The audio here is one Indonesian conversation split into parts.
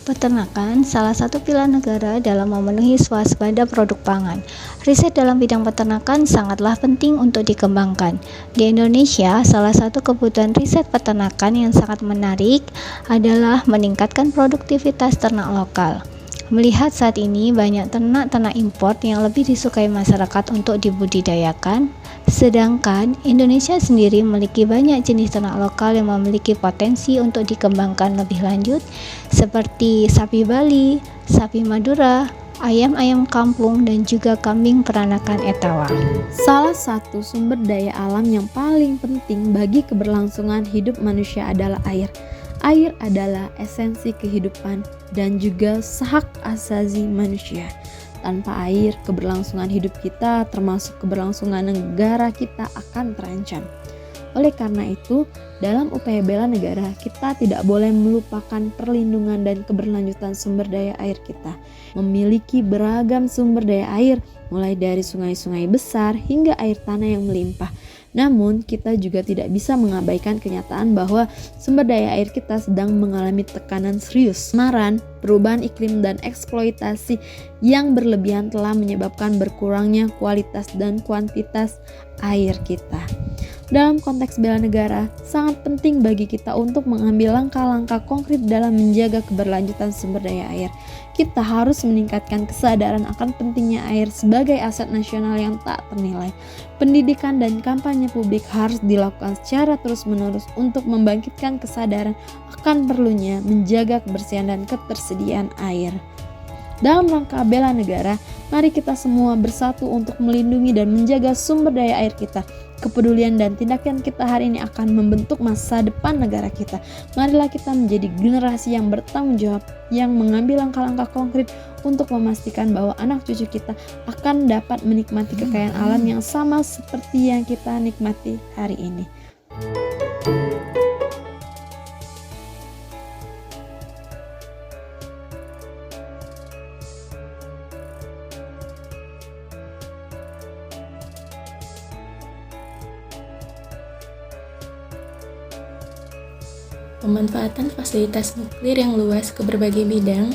Peternakan salah satu pilar negara dalam memenuhi swasembada produk pangan. Riset dalam bidang peternakan sangatlah penting untuk dikembangkan. Di Indonesia, salah satu kebutuhan riset peternakan yang sangat menarik adalah meningkatkan produktivitas ternak lokal. Melihat saat ini banyak ternak-ternak impor yang lebih disukai masyarakat untuk dibudidayakan, sedangkan Indonesia sendiri memiliki banyak jenis ternak lokal yang memiliki potensi untuk dikembangkan lebih lanjut, seperti sapi Bali, sapi Madura, ayam-ayam kampung, dan juga kambing peranakan Etawa. Salah satu sumber daya alam yang paling penting bagi keberlangsungan hidup manusia adalah air. Air adalah esensi kehidupan dan juga hak asasi manusia. Tanpa air, keberlangsungan hidup kita termasuk keberlangsungan negara kita akan terancam. Oleh karena itu, dalam upaya bela negara, kita tidak boleh melupakan perlindungan dan keberlanjutan sumber daya air kita. Memiliki beragam sumber daya air, mulai dari sungai-sungai besar hingga air tanah yang melimpah. Namun, kita juga tidak bisa mengabaikan kenyataan bahwa sumber daya air kita sedang mengalami tekanan serius. Kemaran, perubahan iklim dan eksploitasi yang berlebihan telah menyebabkan berkurangnya kualitas dan kuantitas air kita. Dalam konteks bela negara, sangat penting bagi kita untuk mengambil langkah-langkah konkret dalam menjaga keberlanjutan sumber daya air. Kita harus meningkatkan kesadaran akan pentingnya air sebagai aset nasional yang tak ternilai. Pendidikan dan kampanye publik harus dilakukan secara terus-menerus untuk membangkitkan kesadaran akan perlunya menjaga kebersihan dan ketersediaan air. Dalam rangka bela negara, mari kita semua bersatu untuk melindungi dan menjaga sumber daya air kita. Kepedulian dan tindakan kita hari ini akan membentuk masa depan negara kita. Marilah kita menjadi generasi yang bertanggung jawab, yang mengambil langkah-langkah konkret untuk memastikan bahwa anak cucu kita akan dapat menikmati kekayaan alam yang sama seperti yang kita nikmati hari ini. Pemanfaatan fasilitas nuklir yang luas ke berbagai bidang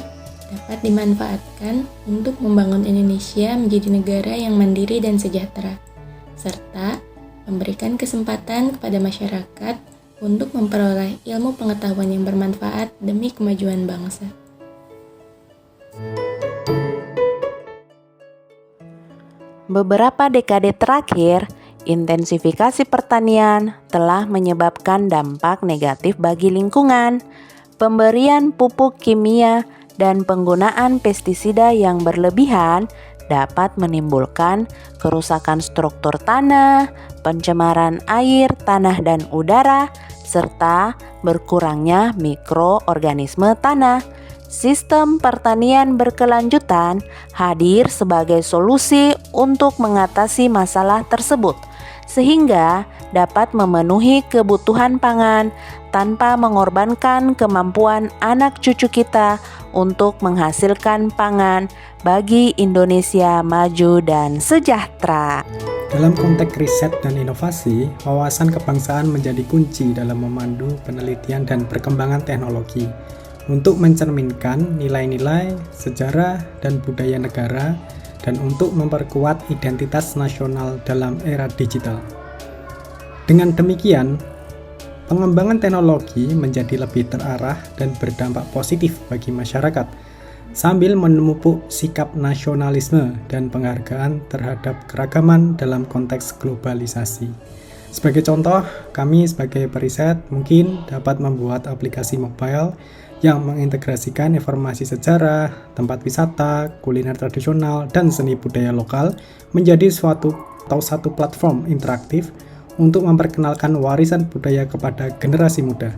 dapat dimanfaatkan untuk membangun Indonesia menjadi negara yang mandiri dan sejahtera, serta memberikan kesempatan kepada masyarakat untuk memperoleh ilmu pengetahuan yang bermanfaat demi kemajuan bangsa. Beberapa dekade terakhir, intensifikasi pertanian telah menyebabkan dampak negatif bagi lingkungan. Pemberian pupuk kimia dan penggunaan pestisida yang berlebihan dapat menimbulkan kerusakan struktur tanah, pencemaran air, tanah, dan udara, serta berkurangnya mikroorganisme tanah. Sistem pertanian berkelanjutan hadir sebagai solusi untuk mengatasi masalah tersebut, sehingga dapat memenuhi kebutuhan pangan tanpa mengorbankan kemampuan anak cucu kita untuk menghasilkan pangan bagi Indonesia maju dan sejahtera. Dalam konteks riset dan inovasi, wawasan kebangsaan menjadi kunci dalam memandu penelitian dan perkembangan teknologi untuk mencerminkan nilai-nilai, sejarah, dan budaya negara, dan untuk memperkuat identitas nasional dalam era digital. Dengan demikian, pengembangan teknologi menjadi lebih terarah dan berdampak positif bagi masyarakat, sambil memupuk sikap nasionalisme dan penghargaan terhadap keragaman dalam konteks globalisasi. Sebagai contoh, kami sebagai periset mungkin dapat membuat aplikasi mobile yang mengintegrasikan informasi sejarah, tempat wisata, kuliner tradisional, dan seni budaya lokal menjadi satu platform interaktif untuk memperkenalkan warisan budaya kepada generasi muda.